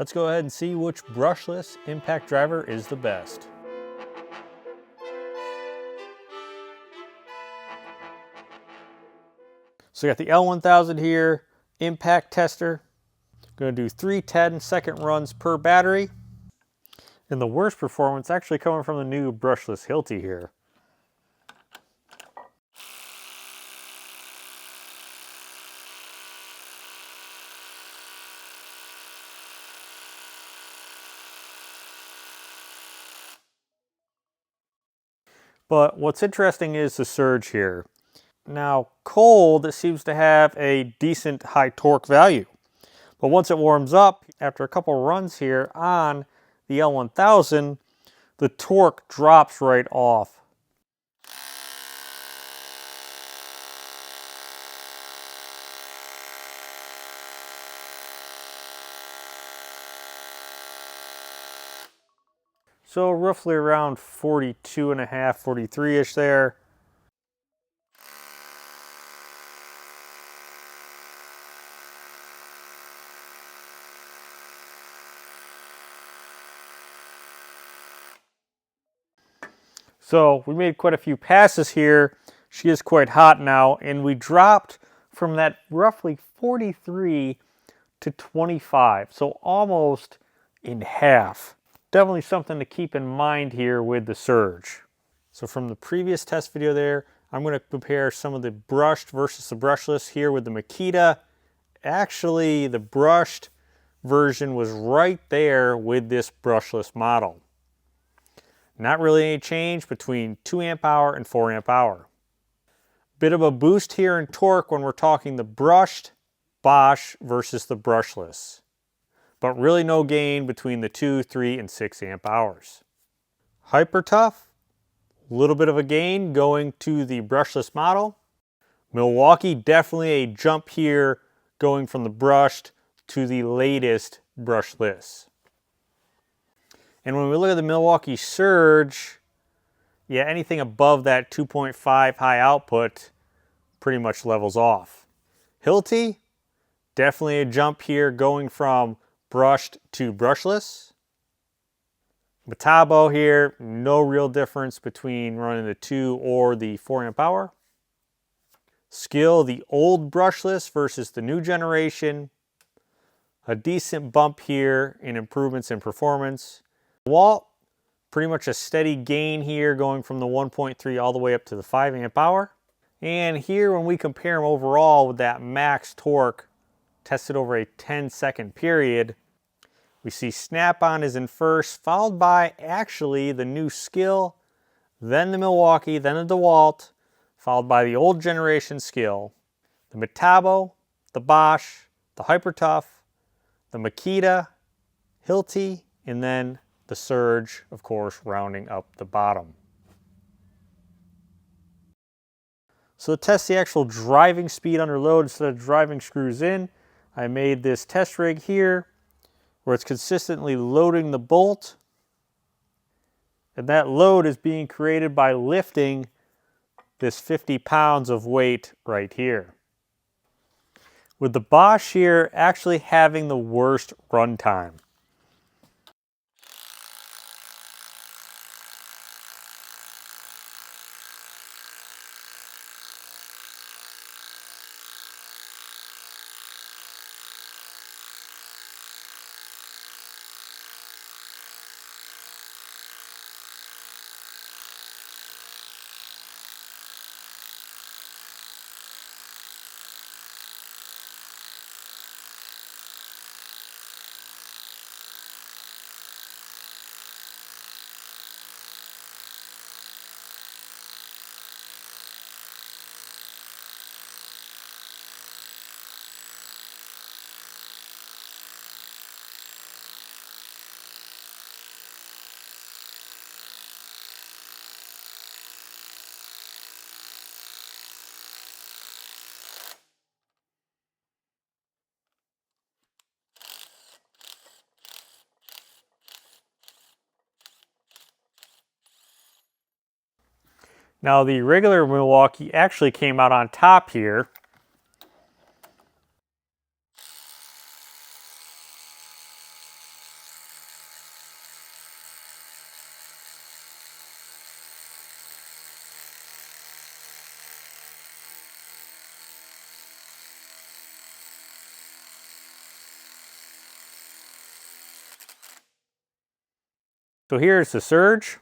Let's go ahead and see which brushless impact driver is the best. So we got the L1000 here, impact tester. Going to do 3 10-second runs per battery. And the worst performance actually coming from the new brushless Hilti here. But what's interesting is the surge here. Now, cold, it seems to have a decent high torque value. But once it warms up, after a couple runs here on the L1000, the torque drops right off. So roughly around 42.5, 43-ish there. So we made quite a few passes here. She is quite hot now, and we dropped from that roughly 43 to 25, so almost in half. Definitely something to keep in mind here with the surge. So from the previous test video there, I'm going to compare some of the brushed versus the brushless here with the Makita. Actually, the brushed version was right there with this brushless model. Not really any change between 2 amp hour and 4 amp hour. Bit of a boost here in torque when we're talking the brushed Bosch versus the brushless. But really no gain between the 2, 3, and 6 amp hours. Hyper tough, a little bit of a gain going to the brushless model. Milwaukee, definitely a jump here going from the brushed to the latest brushless. And when we look at the Milwaukee Surge, yeah, anything above that 2.5 high output pretty much levels off. Hilti, definitely a jump here going from brushed to brushless. Metabo here, no real difference between running the 2 or the 4 amp hour. Skill, the old brushless versus the new generation. A decent bump here in improvements in performance. Walt, pretty much a steady gain here going from the 1.3 all the way up to the 5 amp hour. And here when we compare them overall with that max torque tested over a 10-second period, we see Snap-on is in first, followed by actually the new Skill, then the Milwaukee, then the DeWalt, followed by the old generation Skill, the Metabo, the Bosch, the Hypertough, the Makita, Hilti, and then the Surge, of course, rounding up the bottom. So to test the actual driving speed under load instead of driving screws in, I made this test rig here where it's consistently loading the bolt. And that load is being created by lifting this 50 pounds of weight right here. With the Bosch here actually having the worst runtime. Now the regular Milwaukee actually came out on top here. So here's the surge.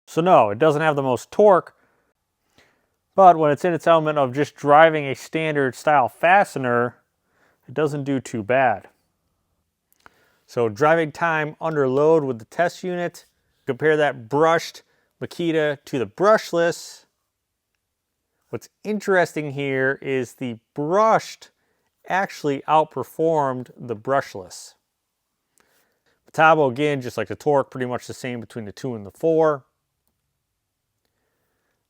So no, it doesn't have the most torque, but when it's in its element of just driving a standard style fastener, it doesn't do too bad. So driving time under load with the test unit, compare that brushed Makita to the brushless. What's interesting here is the brushed actually outperformed the brushless. Metabo, again, just like the torque, pretty much the same between the 2 and the 4.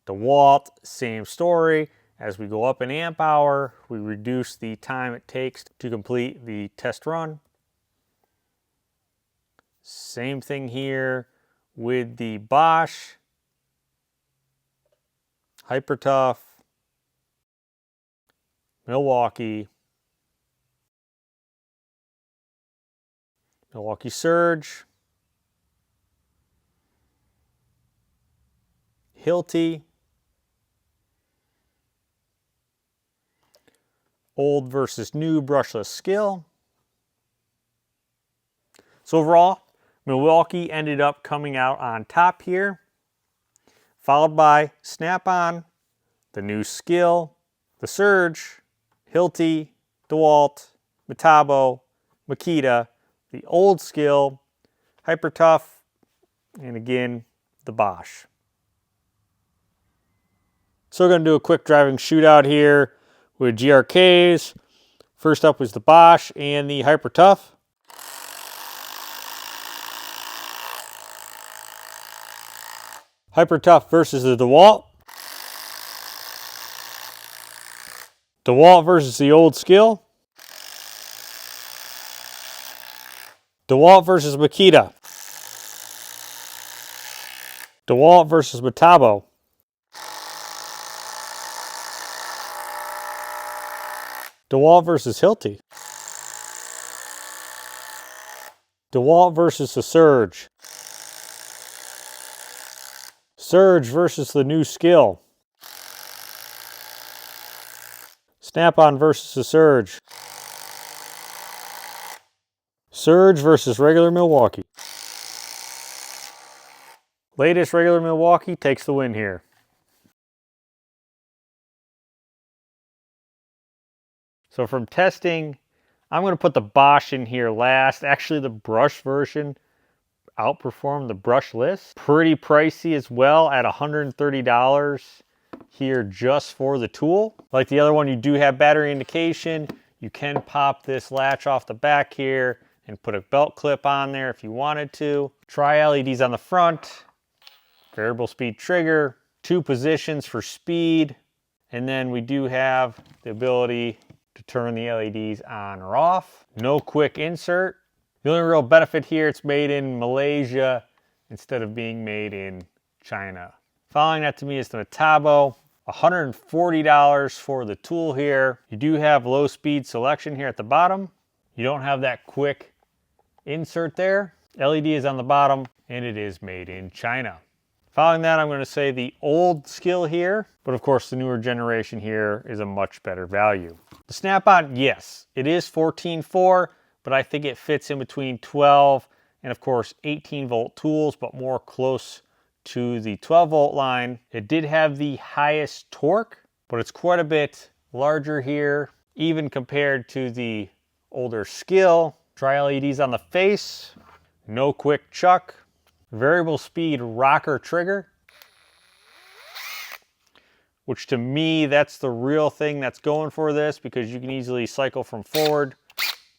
DeWalt, same story. As we go up in amp hour, we reduce the time it takes to complete the test run. Same thing here with the Bosch, Hyper Tough, Milwaukee, Milwaukee Surge, Hilti, old versus new brushless skill. So overall, Milwaukee ended up coming out on top here, followed by Snap-on, the new skill, the Surge, Hilti, DeWalt, Metabo, Makita, the old skill, Hyper Tough, and again, the Bosch. So we're going to do a quick driving shootout here with GRKs. First up was the Bosch and the Hyper Tough. Hyper Tough versus the DeWalt. DeWalt versus the old skill. DeWalt versus Makita. DeWalt versus Metabo. DeWalt versus Hilti. DeWalt versus the Surge. Surge versus the new skill. Snap-on versus the Surge. Surge versus regular Milwaukee. Latest regular Milwaukee takes the win here. So from testing, I'm going to put the Bosch in here last. Actually, the brush version outperformed the brushless. Pretty pricey as well at $130 here just for the tool. Like the other one, you do have battery indication. You can pop this latch off the back here and put a belt clip on there if you wanted to. Tri-LEDs on the front, variable speed trigger, 2 positions for speed, and then we do have the ability to turn the LEDs on or off. No quick insert. The only real benefit here, it's made in Malaysia instead of being made in China. Following that to me is the Metabo. $140 for the tool here. You do have low speed selection here at the bottom. You don't have that quick insert there. LED is on the bottom and it is made in China. Following that, I'm going to say the old skill here, but of course the newer generation here is a much better value. The Snap-on, yes, it is 14.4, but I think it fits in between 12 and of course 18 volt tools, but more close to the 12 volt line. It did have the highest torque, but it's quite a bit larger here, even compared to the older skill. Tri-LEDs on the face, no quick chuck, variable speed rocker trigger, which to me, that's the real thing that's going for this because you can easily cycle from forward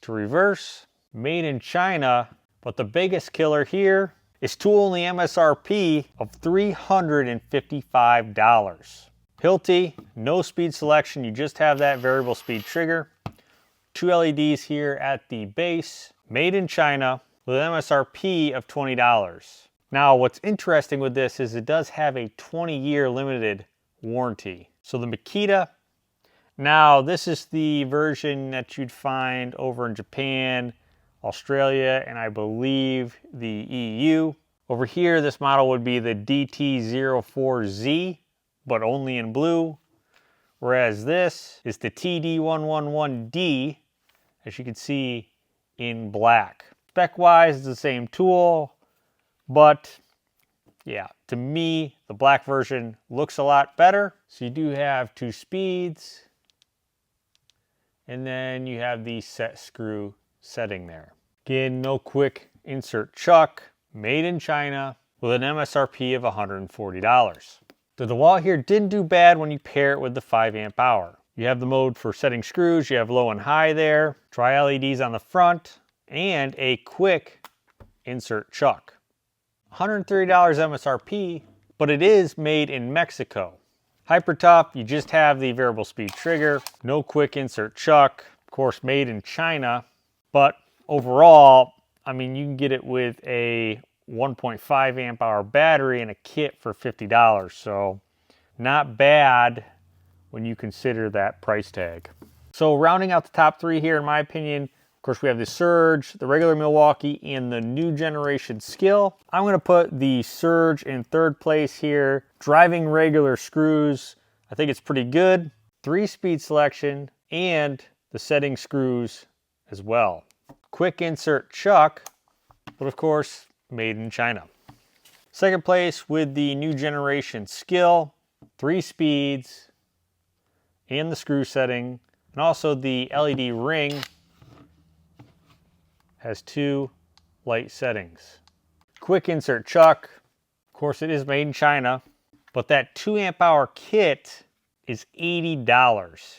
to reverse. Made in China, but the biggest killer here is tool only MSRP of $355. Hilti, no speed selection, you just have that variable speed trigger. 2 LEDs here at the base, made in China with an MSRP of $20. Now, what's interesting with this is it does have a 20-year limited warranty. So the Makita, now this is the version that you'd find over in Japan, Australia, and I believe the EU. Over here, this model would be the DT04Z, but only in blue. Whereas this is the TD111D, as you can see, in black. Spec-wise, it's the same tool, but yeah, to me, the black version looks a lot better. So you do have 2 speeds, and then you have the set screw setting there. Again, no quick insert chuck, made in China with an MSRP of $140. The DeWalt here didn't do bad when you pair it with the 5 amp hour. You have the mode for setting screws, you have low and high there, tri LEDs on the front, and a quick insert chuck. $130 MSRP, but it is made in Mexico. Hyper Tough, you just have the variable speed trigger, no quick insert chuck, of course made in China, but overall, I mean, you can get it with a 1.5 amp hour battery and a kit for $50, so not bad when you consider that price tag. So rounding out the top 3 here, in my opinion, of course we have the Surge, the regular Milwaukee, and the new generation Skill. I'm going to put the Surge in 3rd place here. Driving regular screws, I think it's pretty good. 3-speed selection and the setting screws as well. Quick insert chuck, but of course made in China. 2nd place with the new generation Skill, 3 speeds and the screw setting, and also the LED ring has 2 light settings. Quick insert chuck, of course it is made in China, but that 2 amp hour kit is $80,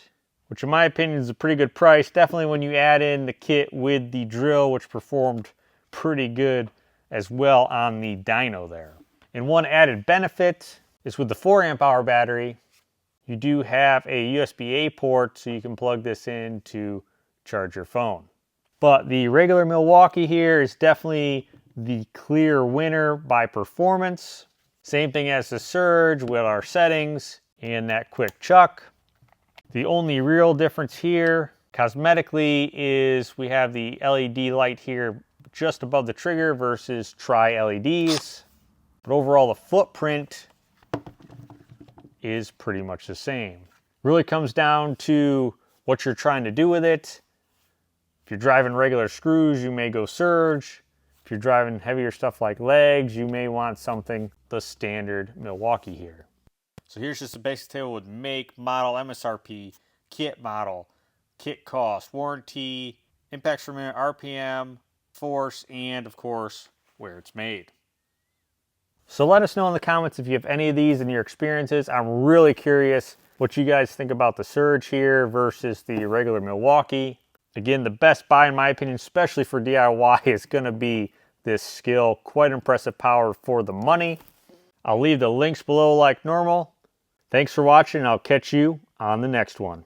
which in my opinion is a pretty good price. Definitely when you add in the kit with the drill, which performed pretty good as well on the dyno there. And one added benefit is with the 4 amp hour battery, you do have a USB-A port so you can plug this in to charge your phone. But the regular Milwaukee here is definitely the clear winner by performance. Same thing as the Surge with our settings and that quick chuck. The only real difference here cosmetically is we have the LED light here just above the trigger versus tri LEDs. But overall the footprint is pretty much the same. Really comes down to what you're trying to do with it. If you're driving regular screws, you may go Surge. If you're driving heavier stuff like legs, you may want something the standard Milwaukee here. So here's just a basic table with make, model, MSRP, kit model, kit cost, warranty, impacts per minute, RPM, force, and of course, where it's made. So let us know in the comments if you have any of these in your experiences. I'm really curious what you guys think about the Surge here versus the regular Milwaukee. Again, the best buy in my opinion, especially for DIY, is going to be this Skill. Quite impressive power for the money. I'll leave the links below like normal. Thanks for watching, and I'll catch you on the next one.